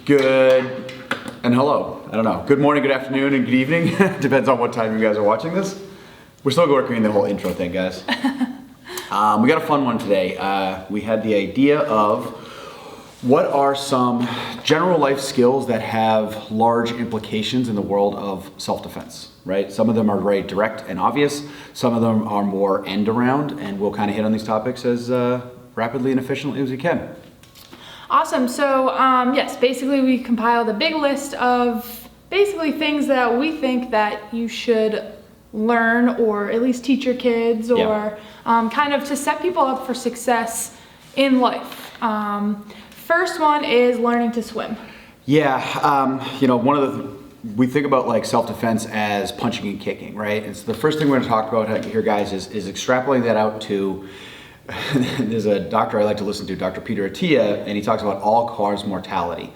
Good and hello. I don't know. Good morning, good afternoon, and good evening. Depends on what time you guys are watching this. We're still working on the whole intro thing, guys. We got a fun one today. We had the idea of what are some general life skills that have large implications in the world of self-defense, right? Some of them are very direct and obvious. Some of them are more end around, and we'll kind of hit on these topics as rapidly and efficiently as we can. Awesome. So yes, basically we compiled a big list of basically things that we think that you should learn or at least teach your kids or kind of to set people up for success in life. First one is learning to swim. Yeah, we think about like self-defense as punching and kicking, right? And so the first thing we're gonna talk about here, guys, is extrapolating that out to there's a doctor I like to listen to, Dr. Peter Attia, and he talks about all-cause mortality.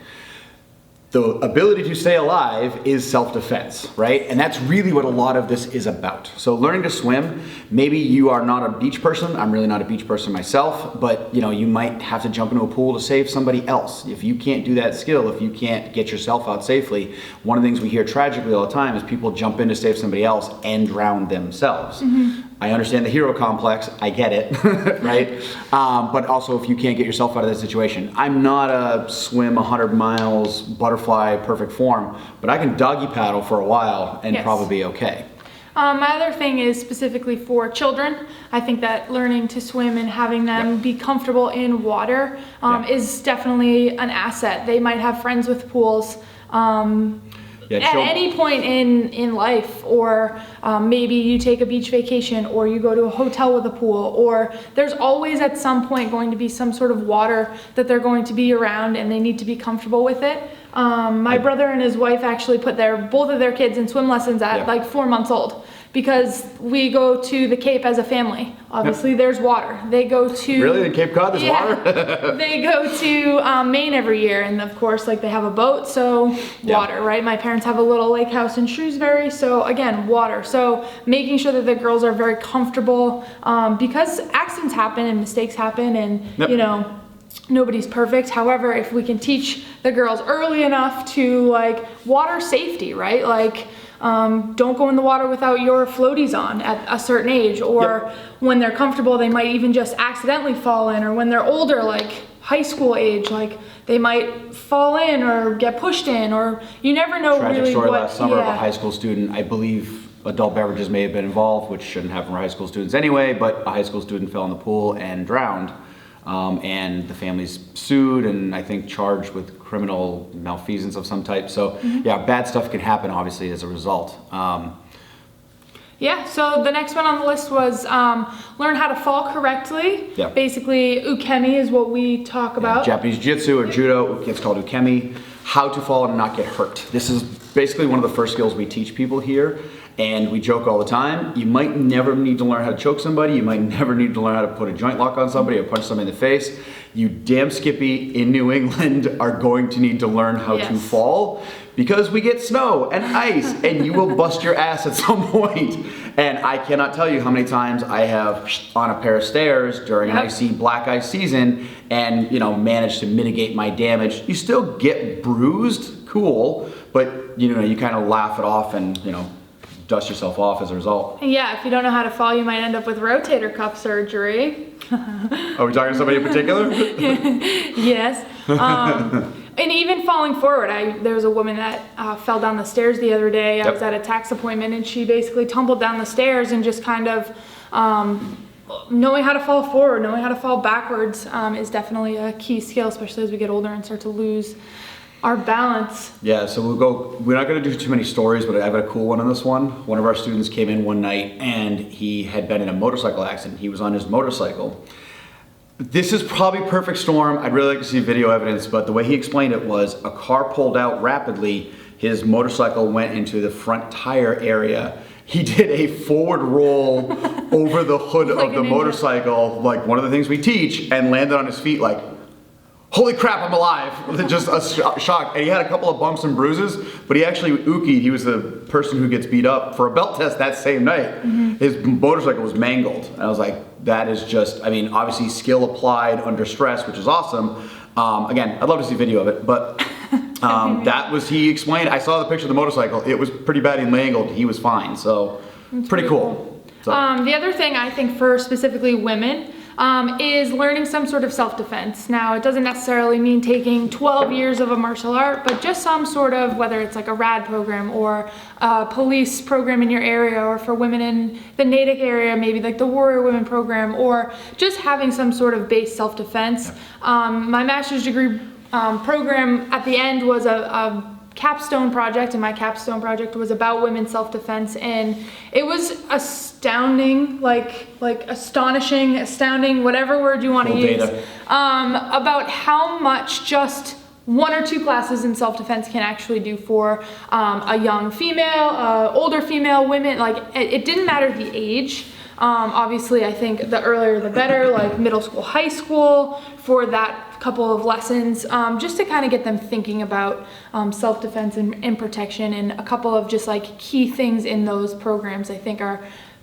The ability to stay alive is self-defense, right? And that's really what a lot of this is about. So learning to swim, maybe you are not a beach person. I'm really not a beach person myself, but you might have to jump into a pool to save somebody else. If you can't do that skill, if you can't get yourself out safely, one of the things we hear tragically all the time is people jump in to save somebody else and drown themselves. Mm-hmm. I understand the hero complex, I get it, right? But also if you can't get yourself out of that situation. I'm not a swim 100 miles, butterfly, perfect form, but I can doggy paddle for a while and probably be okay. My other thing is specifically for children. I think that learning to swim and having them be comfortable in water is definitely an asset. They might have friends with pools. At any point in life, or maybe you take a beach vacation or you go to a hotel with a pool, or there's always at some point going to be some sort of water that they're going to be around and they need to be comfortable with it. My brother and his wife actually put both of their kids in swim lessons at like 4 months old, because we go to the Cape as a family. Obviously there's water. They go to... Really? In Cape Cod there's water? They go to Maine every year, and of course they have a boat, so water, right? My parents have a little lake house in Shrewsbury, so again, water. So making sure that the girls are very comfortable, because accidents happen and mistakes happen, and nobody's perfect. However, if we can teach the girls early enough to water safety, right? Don't go in the water without your floaties on at a certain age, or when they're comfortable, they might even just accidentally fall in, or when they're older, like high school age, they might fall in or get pushed in, or you never know. Tragic story last summer of a high school student. I believe adult beverages may have been involved, which shouldn't happen for high school students anyway, but a high school student fell in the pool and drowned. And the family's sued and I think charged with criminal malfeasance of some type. So bad stuff can happen obviously as a result. So the next one on the list was learn how to fall correctly. Basically, ukemi is what we talk about. Japanese jiu-jitsu or judo, it's called ukemi. How to fall and not get hurt. This is basically one of the first skills we teach people here. And we joke all the time, you might never need to learn how to choke somebody, you might never need to learn how to put a joint lock on somebody or punch somebody in the face. You damn skippy in New England are going to need to learn how to fall, because we get snow and ice and you will bust your ass at some point. And I cannot tell you how many times I have on a pair of stairs during an icy black ice season and managed to mitigate my damage. You still get bruised, cool, but you kind of laugh it off and dust yourself off as a result. Yeah, if you don't know how to fall, you might end up with rotator cuff surgery. Are we talking to somebody in particular? Yes. And even falling forward, there was a woman that fell down the stairs the other day. I was at a tax appointment, and she basically tumbled down the stairs, and just kind of knowing how to fall forward, knowing how to fall backwards is definitely a key skill, especially as we get older and start to lose our balance. Yeah, so we're not going to do too many stories, but I've got a cool one on this one. One of our students came in one night and he had been in a motorcycle accident. He was on his motorcycle. This is probably perfect storm. I'd really like to see video evidence, but the way he explained it was a car pulled out rapidly. His motorcycle went into the front tire area. He did a forward roll over the hood of the motorcycle, like one of the things we teach, and landed on his feet like, holy crap, I'm alive. Just a shock. And he had a couple of bumps and bruises, but he actually ukied. He was the person who gets beat up for a belt test that same night. His motorcycle was mangled. And I was like, that is just, obviously skill applied under stress, which is awesome. Again, I'd love to see video of it, but He explained, I saw the picture of the motorcycle. It was pretty badly mangled. He was fine. So pretty cool. So. The other thing I think for specifically women is learning some sort of self-defense. Now, it doesn't necessarily mean taking 12 years of a martial art, but just some sort of, whether it's like a RAD program or a police program in your area, or for women in the Natick area, maybe like the Warrior Women program, or just having some sort of base self-defense. My master's degree program at the end was a capstone project, and my capstone project was about women's self-defense, and it was astounding, astounding, whatever word you want to use, about how much just 1 or 2 classes in self-defense can actually do for a young female, older female, women. Like, it didn't matter the age. Obviously, I think the earlier the better, like middle school, high school, for that couple of lessons, just to kind of get them thinking about self-defense and protection, and a couple of just like key things in those programs I think are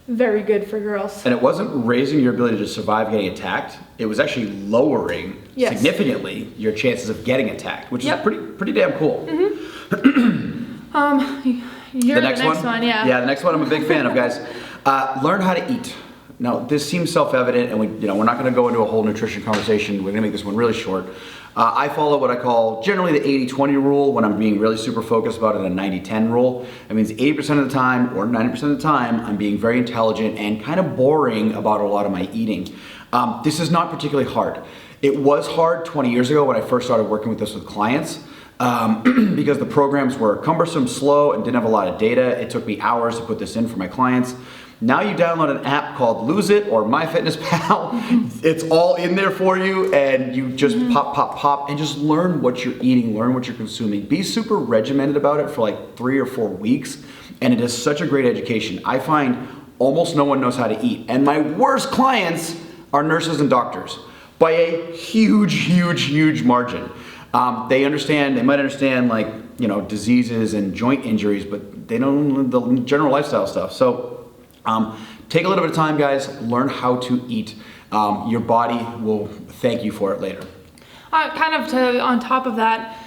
very good for girls. And it wasn't raising your ability to survive getting attacked, it was actually lowering significantly your chances of getting attacked, which is pretty damn cool. You're the next one? Yeah, the next one I'm a big fan of, guys. Learn how to eat. Now, this seems self-evident, and we're not going to go into a whole nutrition conversation. We're going to make this one really short. I follow what I call generally the 80-20 rule when I'm being really super focused about it, a 90-10 rule. That means 80% of the time or 90% of the time, I'm being very intelligent and kind of boring about a lot of my eating. This is not particularly hard. It was hard 20 years ago when I first started working with this with clients. Because the programs were cumbersome, slow, and didn't have a lot of data. It took me hours to put this in for my clients. Now you download an app called Lose It or MyFitnessPal. It's all in there for you, and you just pop, and just learn what you're eating, learn what you're consuming. Be super regimented about it for like 3 or 4 weeks, and it is such a great education. I find almost no one knows how to eat, and my worst clients are nurses and doctors by a huge margin. They might understand like, diseases and joint injuries, but they don't know the general lifestyle stuff. So take a little bit of time, guys, learn how to eat. Your body will thank you for it later. On top of that,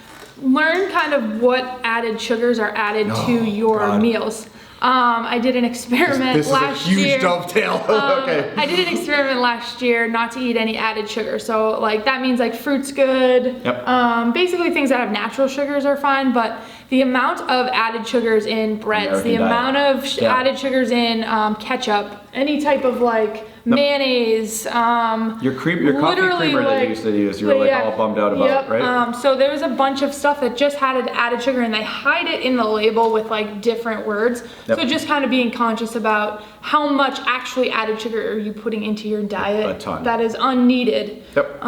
learn kind of what added sugars are added to your meals. I did an experiment last year. This is a huge dovetail. Okay. I did an experiment last year not to eat any added sugar. So like that means like fruit's good. Yep. Basically things that have natural sugars are fine, but the amount of added sugars in breads, American amount of added sugars in ketchup, any type of like mayonnaise, your coffee creamer that you used to use, you were all bummed out about, right? So there's a bunch of stuff that just had added sugar, and they hide it in the label with like different words. Yep. So just kind of being conscious about how much actually added sugar are you putting into your diet. A ton. That is unneeded. Yep.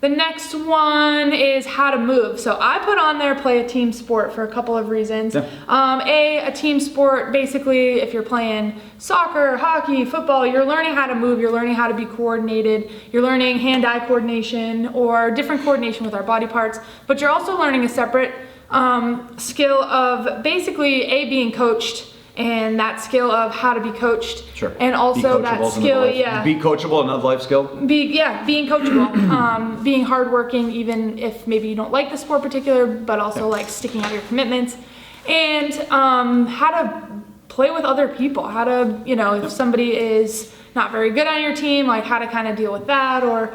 The next one is how to move. So I put on there play a team sport for a couple of reasons. Yeah. A team sport, basically if you're playing soccer, hockey, football, you're learning how to move, you're learning how to be coordinated, you're learning hand-eye coordination or different coordination with our body parts, but you're also learning a separate skill of basically being coached, and that skill of how to be coached. Sure. And also that skill, Be coachable, another life skill. Being coachable. Being hardworking, even if maybe you don't like the sport particular, but also like sticking out your commitments. And how to play with other people. How to, if somebody is not very good on your team, like how to kind of deal with that, or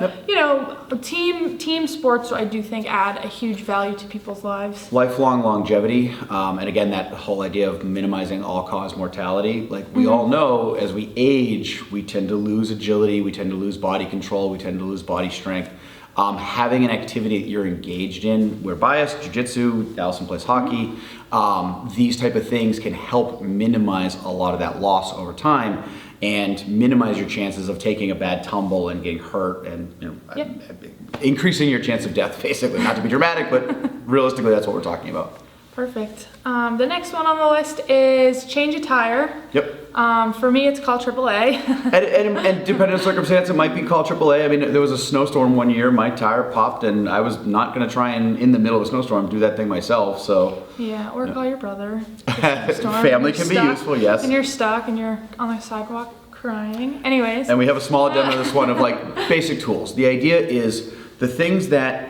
team sports I do think add a huge value to people's lives. Lifelong longevity, and again that whole idea of minimizing all-cause mortality. Like we all know, as we age, we tend to lose agility, we tend to lose body control, we tend to lose body strength. Having an activity that you're engaged in, we're biased, jiu-jitsu, Allison plays hockey, these type of things can help minimize a lot of that loss over time, and minimize your chances of taking a bad tumble and getting hurt, and increasing your chance of death, basically. Not to be dramatic, but realistically that's what we're talking about. Perfect. The next one on the list is change a tire. Yep. For me, it's called AAA. and depending on circumstance, it might be called AAA. I mean, there was a snowstorm one year, my tire popped, and I was not going to try and, in the middle of a snowstorm, do that thing myself, so. Yeah, or call your brother. Family can be useful, yes. And you're stuck, and you're on the sidewalk crying. Anyways. And we have a small demo of this one of like basic tools. The idea is the things that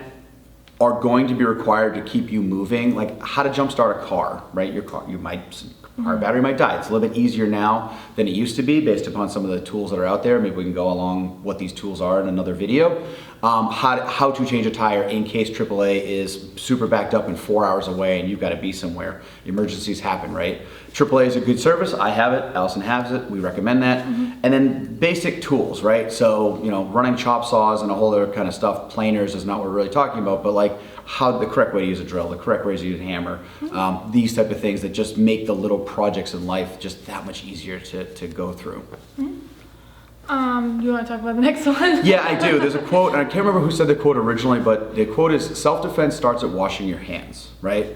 are going to be required to keep you moving, like how to jumpstart a car, right? Your car, car battery might die. It's a little bit easier now than it used to be based upon some of the tools that are out there. Maybe we can go along what these tools are in another video. How to change a tire in case AAA is super backed up and 4 hours away and you've got to be somewhere. Emergencies happen, right? AAA is a good service. I have it. Allison has it. We recommend that. And then basic tools, right? So, you know, running chop saws and a whole other kind of stuff. Planers is not what we're really talking about, but like how the correct way to use a drill, the correct way to use a hammer, these type of things that just make the little projects in life just that much easier to go through. You want to talk about the next one? Yeah, I do. There's a quote, and I can't remember who said the quote originally, but the quote is, self-defense starts at washing your hands, right?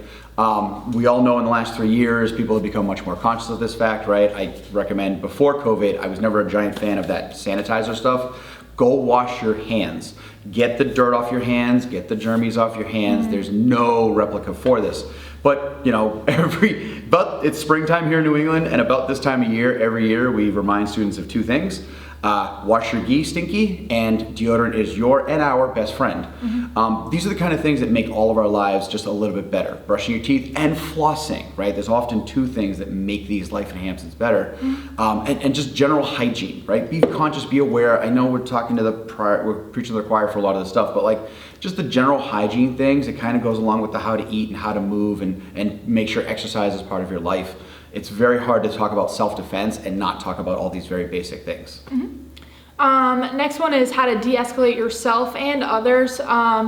We all know in the last 3 years, people have become much more conscious of this fact, right? I recommend, before COVID, I was never a giant fan of that sanitizer stuff. Go wash your hands. Get the dirt off your hands, get the germies off your hands. There's no replica for this. But, you know, but it's springtime here in New England, and about this time of year, every year, we remind students of 2 things. Wash your gi stinky, and deodorant is your and our best friend. These are the kind of things that make all of our lives just a little bit better. Brushing your teeth and flossing, right? There's often 2 things that make these life enhancements better. And just general hygiene, right? Be conscious, be aware. I know we're talking to we're preaching to the choir for a lot of this stuff, but like just the general hygiene things, it kind of goes along with the how to eat and how to move and make sure exercise is part of your life. It's very hard to talk about self-defense and not talk about all these very basic things. Next one is how to de-escalate yourself and others,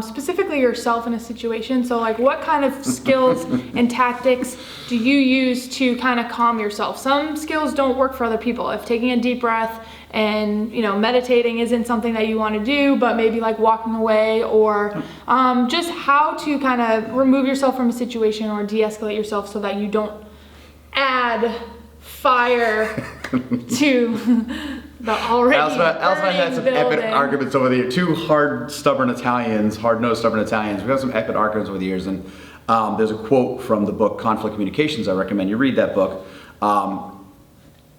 specifically yourself in a situation. So like what kind of skills and tactics do you use to kind of calm yourself? Some skills don't work for other people. If taking a deep breath and, you know, meditating isn't something that you want to do, but maybe like walking away or just how to kind of remove yourself from a situation or de-escalate yourself so that you don't add fire to the already Allison and I had some building. epic arguments over the years. 2 hard-nosed stubborn Italians. We've had some epic arguments over the years, and there's a quote from the book Conflict Communications. I recommend you read that book.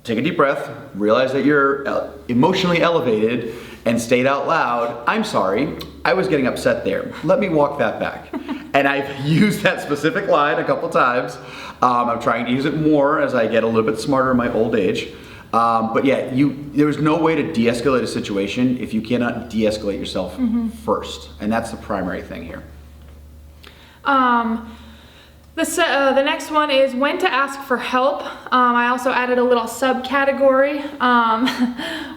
Take a deep breath, realize that you're emotionally elevated, and state out loud, "I'm sorry, I was getting upset there. Let me walk that back." And I've used that specific line a couple times. I'm trying to use it more as I get a little bit smarter in my old age. But yeah, there's no way to de-escalate a situation if you cannot de-escalate yourself first. And that's the primary thing here. The next one is when to ask for help. I also added a little subcategory.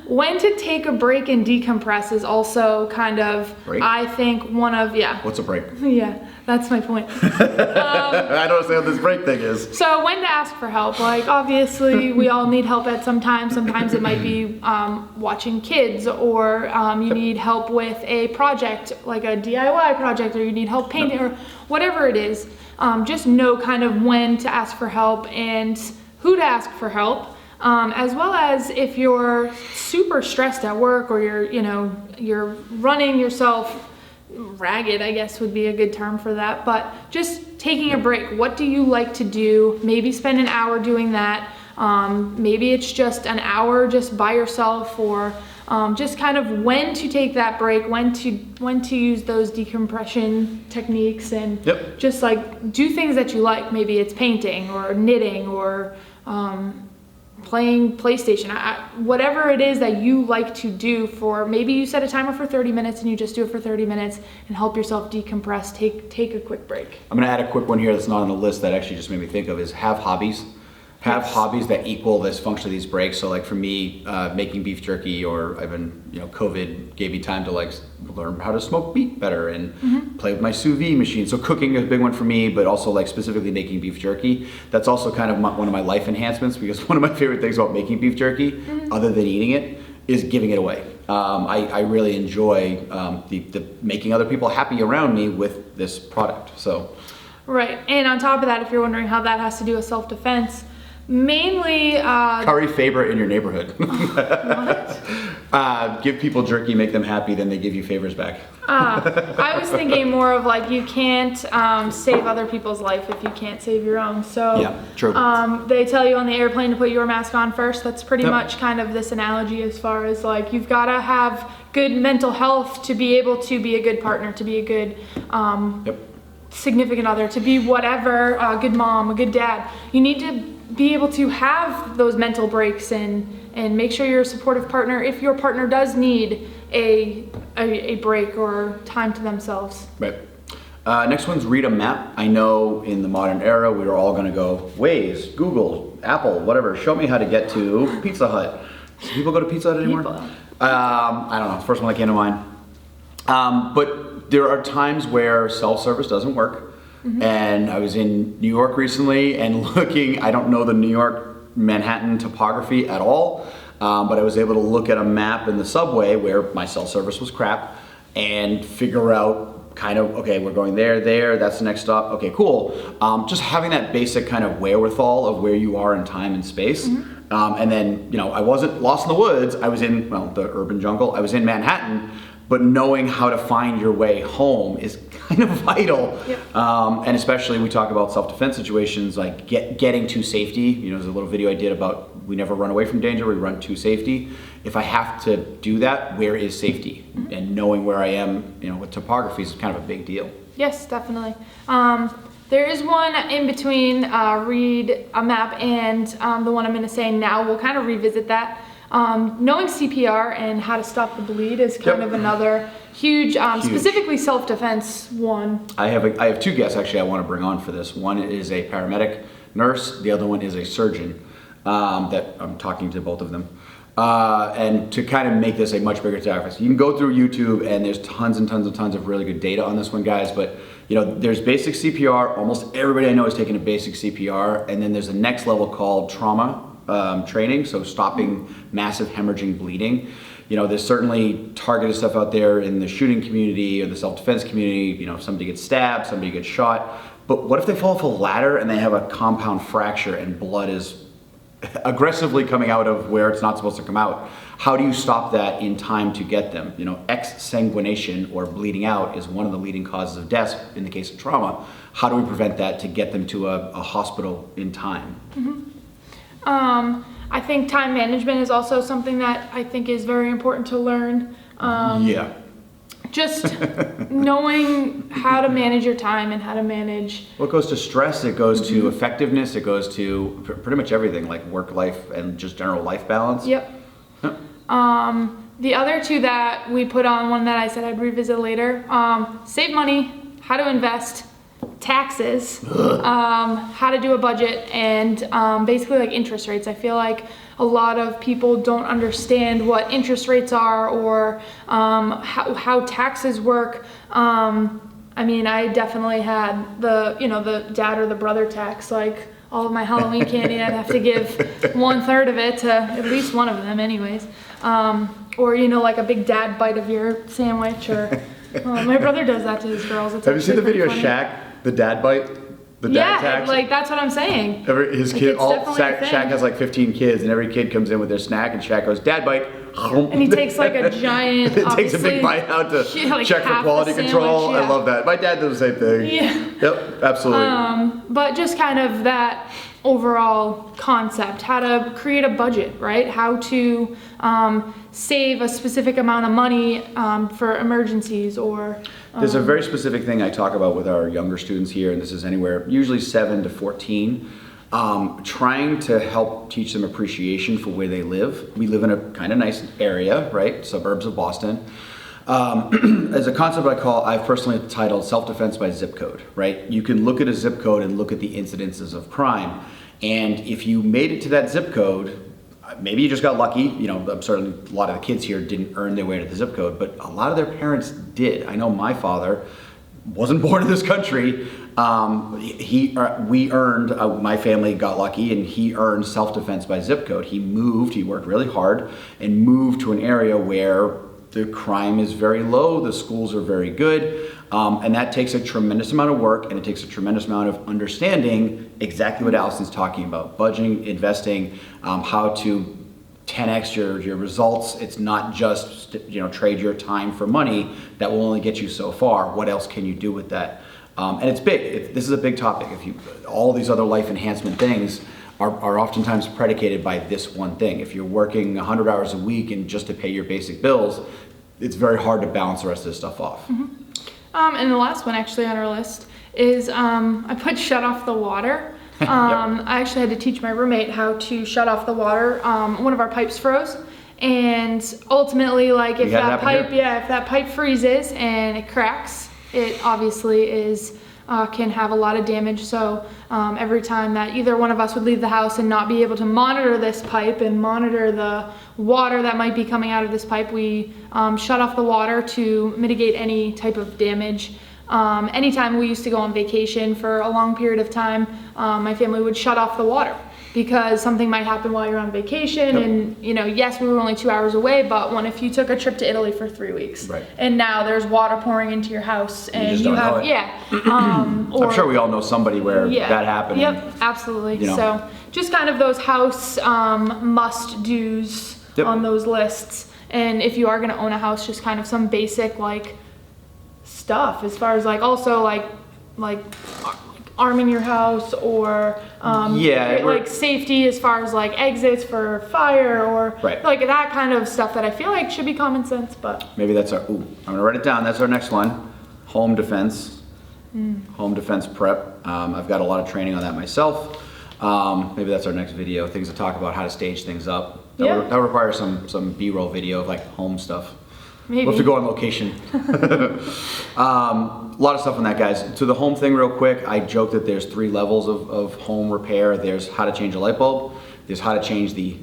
When to take a break and decompress is also kind of, Break? I think, one of, What's a break? Yeah, that's my point. I don't understand what this break thing is. So when to ask for help, like obviously we all need help at some time. Sometimes it might be watching kids, or you need help with a project, like a DIY project, or you need help painting, or whatever it is. Just know kind of when to ask for help and who to ask for help, as well as if you're super stressed at work or you're running yourself ragged, I guess would be a good term for that, but just taking a break. What do you like to do? Maybe spend an hour doing that. Maybe it's just an hour just by yourself, or just kind of when to take that break, when to use those decompression techniques, and just like do things that you like. Maybe it's painting or knitting or playing PlayStation, whatever it is that you like to do. For maybe you set a timer for 30 minutes and you just do it for 30 minutes and help yourself decompress. Take a quick break. I'm gonna add a quick one here that's not on the list that actually just made me think of is have hobbies. Have hobbies that equal this function of these breaks. So like for me, making beef jerky, or I've been, COVID gave me time to like learn how to smoke meat better and play with my sous vide machine. So cooking is a big one for me, but also like specifically making beef jerky. That's also kind of one of my life enhancements, because one of my favorite things about making beef jerky, other than eating it, is giving it away. I really enjoy the making other people happy around me with this product. So. Right, and on top of that, if you're wondering how that has to do with self-defense, mainly curry favorite in your neighborhood. What? Give people jerky, make them happy, then they give you favors back. I was thinking more of like you can't save other people's life if you can't save your own. So Yeah, true. They tell you on the airplane to put your mask on first. That's pretty Yep. much kind of this analogy as far as like you've got to have good mental health to be able to be a good partner, to be a good Yep. significant other, to be whatever, a good mom, a good dad. You need to be able to have those mental breaks and make sure you're a supportive partner if your partner does need a break or time to themselves. Right. Next one's read a map. I know in the modern era, we are all going to go Waze, Google, Apple, whatever. Show me how to get to Pizza Hut. Do people go to Pizza Hut anymore? People. I don't know. First one that came to mind. But there are times where self-service doesn't work. And I was in New York recently and looking, I don't know the New York Manhattan topography at all, but I was able to look at a map in the subway where my self-service was crap and figure out kind of, okay, we're going there, that's the next stop, okay, cool. Just having that basic kind of wherewithal of where you are in time and space. And then, I wasn't lost in the woods, I was in, the urban jungle, I was in Manhattan, but knowing how to find your way home is kind of vital. Yep. And especially we talk about self-defense situations like getting to safety. There's a little video I did about we never run away from danger, we run to safety. If I have to do that, where is safety? And knowing where I am, with topography is kind of a big deal. Yes, definitely. There is one in between read a map and the one I'm going to say now. We'll kind of revisit that. Knowing CPR and how to stop the bleed is kind of another huge, specifically self-defense one. I have two guests actually I want to bring on for this. One is a paramedic nurse, the other one is a surgeon that I'm talking to both of them. And to kind of make this a much bigger topic, you can go through YouTube and there's tons and tons and tons of really good data on this one, guys, but there's basic CPR. Almost everybody I know is taking a basic CPR, and then there's a next level called trauma training, so stopping massive hemorrhaging bleeding. There's certainly targeted stuff out there in the shooting community or the self-defense community. If somebody gets stabbed, somebody gets shot, but what if they fall off a ladder and they have a compound fracture and blood is aggressively coming out of where it's not supposed to come out? How do you stop that in time to get them? Exsanguination or bleeding out is one of the leading causes of death in the case of trauma. How do we prevent that to get them to a hospital in time? I think time management is also something that I think is very important to learn. Just knowing how to manage your time and how to manage. Well, it goes to stress, it goes to effectiveness, it goes to pretty much everything, like work life and just general life balance. Yep. The other two that we put on, one that I said I'd revisit later, save money, how to invest, taxes, how to do a budget, and basically like interest rates. I feel like a lot of people don't understand what interest rates are or how taxes work. I definitely had the dad or the brother tax. Like all of my Halloween candy, I'd have to give 1/3 of it to at least one of them anyways. Or like a big dad bite of your sandwich, or my brother does that to his girls. It's Have you seen the video of funny. Shaq, the dad bite? The dad tax? Like that's what I'm saying. His kid, it's definitely a thing. Shaq has like 15 kids, and every kid comes in with their snack, and Shaq goes, "Dad bite," and he takes like a giant. Takes a big bite out to check for quality control. I love that. My dad does the same thing. Yeah. Yep, absolutely. But just kind of that overall concept, how to create a budget, right? How to save a specific amount of money for emergencies or. There's a very specific thing I talk about with our younger students here, and this is anywhere, usually 7 to 14, trying to help teach them appreciation for where they live. We live in a kind of nice area, right? Suburbs of Boston. As a concept I've personally titled self-defense by zip code, right? You can look at a zip code and look at the incidences of crime. And if you made it to that zip code, maybe you just got lucky. I'm certain a lot of the kids here didn't earn their way to the zip code, but a lot of their parents did. I know my father wasn't born in this country. My family got lucky, and he earned self-defense by zip code. He worked really hard and moved to an area where the crime is very low, the schools are very good, and that takes a tremendous amount of work, and it takes a tremendous amount of understanding exactly what Allison's talking about, budgeting, investing, how to 10x your results. It's not just, you know, trade your time for money. That will only get you so far. What else can you do with that? And it's big. This is a big topic. All these other life enhancement things are oftentimes predicated by this one thing. If you're working 100 hours a week and just to pay your basic bills, it's very hard to balance the rest of this stuff off. And the last one actually on our list is I put shut off the water. I actually had to teach my roommate how to shut off the water. One of our pipes froze, and ultimately, like if that pipe freezes and it cracks, it obviously is can have a lot of damage. So every time that either one of us would leave the house and not be able to monitor this pipe and monitor the water that might be coming out of this pipe, we shut off the water to mitigate any type of damage. Anytime we used to go on vacation for a long period of time, my family would shut off the water because something might happen while you're on vacation. And, you know, yes, we were only 2 hours away, but if you took a trip to Italy for 3 weeks, and now there's water pouring into your house and you have, I'm sure we all know somebody where that happened. Yep, absolutely. You know. So just kind of those house must-dos on those lists. And if you are going to own a house, just kind of some basic, like, stuff as far as like arming your house or like safety as far as like exits for fire or like that kind of stuff that I feel like should be common sense. But maybe that's our I'm gonna write it down. That's our next one. Home defense. Home defense prep. I've got a lot of training on that myself. Maybe that's our next video, things to talk about how to stage things up. That would require some B-roll video of like home stuff. Maybe. We'll have to go on location. A lot of stuff on that, guys. To the home thing real quick, I joke that there's 3 levels of home repair. There's how to change a light bulb, there's how to change the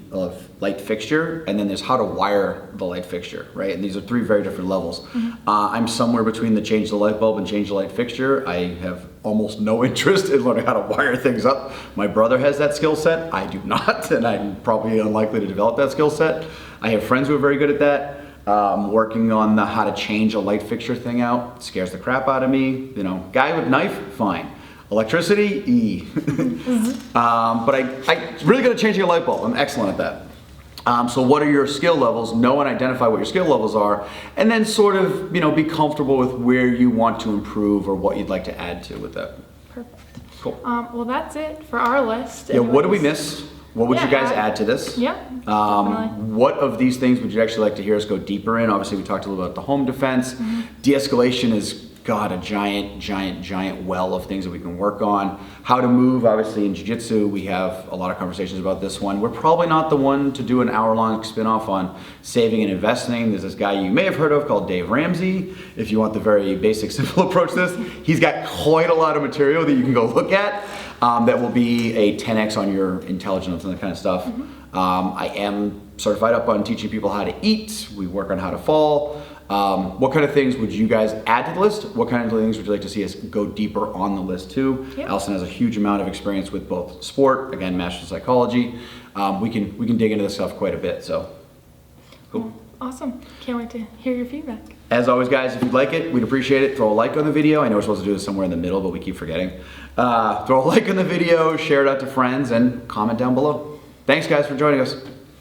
light fixture, and then there's how to wire the light fixture, right? And these are 3 very different levels. I'm somewhere between the change the light bulb and change the light fixture. I have almost no interest in learning how to wire things up. My brother has that skill set. I do not, and I'm probably unlikely to develop that skill set. I have friends who are very good at that. Working on the how to change a light fixture thing out scares the crap out of me. You know, guy with knife, fine. Electricity, but I really good at changing a light bulb. I'm excellent at that. So what are your skill levels? Know and identify what your skill levels are, and then sort of, you know, be comfortable with where you want to improve or what you'd like to add to with that. Perfect. Cool. Well, that's it for our list. Yeah. What did we miss? What would you guys add to this? Yeah. What of these things would you actually like to hear us go deeper in? Obviously, we talked a little about the home defense. De-escalation is, God, a giant well of things that we can work on. How to move, obviously in jiu-jitsu, we have a lot of conversations about this one. We're probably not the one to do an hour-long spin-off on saving and investing. There's this guy you may have heard of called Dave Ramsey. If you want the very basic, simple approach to this, he's got quite a lot of material that you can go look at. That will be a 10x on your intelligence and that kind of stuff. I am certified up on teaching people how to eat. We work on how to fall. What kind of things would you guys add to the list? What kind of things would you like to see us go deeper on the list too? Allison has a huge amount of experience with both sport, again, master in psychology. We can dig into this stuff quite a bit, so cool. Awesome. Can't wait to hear your feedback. As always, guys, if you'd like it, we'd appreciate it. Throw a like on the video. I know we're supposed to do this somewhere in the middle, but we keep forgetting. Throw a like on the video, share it out to friends, and comment down below. Thanks, guys, for joining us.